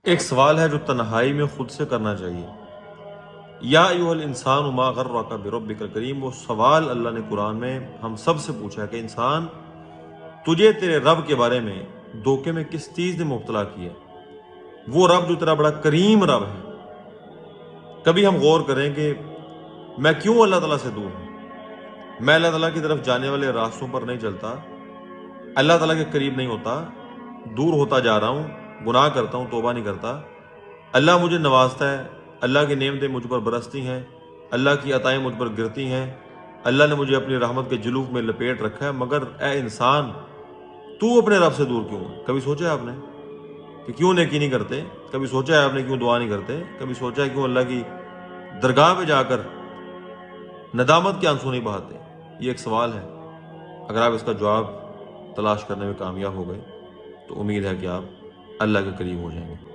ایک سوال ہے جو تنہائی میں خود سے کرنا چاہیے۔ یا ایھا الانسان ما غرک بربک الکریم، وہ سوال اللہ نے قرآن میں ہم سب سے پوچھا ہے کہ انسان تجھے تیرے رب کے بارے میں دھوکے میں کس چیز نے مبتلا کیا ہے، وہ رب جو تیرا بڑا کریم رب ہے۔ کبھی ہم غور کریں کہ میں کیوں اللہ تعالیٰ سے دور ہوں؟ میں اللہ تعالیٰ کی طرف جانے والے راستوں پر نہیں چلتا، اللہ تعالیٰ کے قریب نہیں ہوتا، دور ہوتا جا رہا ہوں، گناہ کرتا ہوں، توبہ نہیں کرتا۔ اللہ مجھے نوازتا ہے، اللہ کی نعمتیں مجھ پر برستی ہیں، اللہ کی عطائیں مجھ پر گرتی ہیں، اللہ نے مجھے اپنی رحمت کے جلوف میں لپیٹ رکھا ہے، مگر اے انسان تو اپنے رب سے دور کیوں ہے؟ کبھی سوچا ہے آپ نے کہ کیوں نیکی نہیں کرتے؟ کبھی سوچا ہے آپ نے کیوں دعا نہیں کرتے؟ کبھی سوچا ہے کیوں اللہ کی درگاہ پہ جا کر ندامت کے آنسو نہیں بہاتے؟ یہ ایک سوال ہے۔ اگر آپ اس کا جواب تلاش کرنے میں کامیاب ہو گئے تو امید ہے کہ آپ اللہ کے قریب ہو جائیں گے۔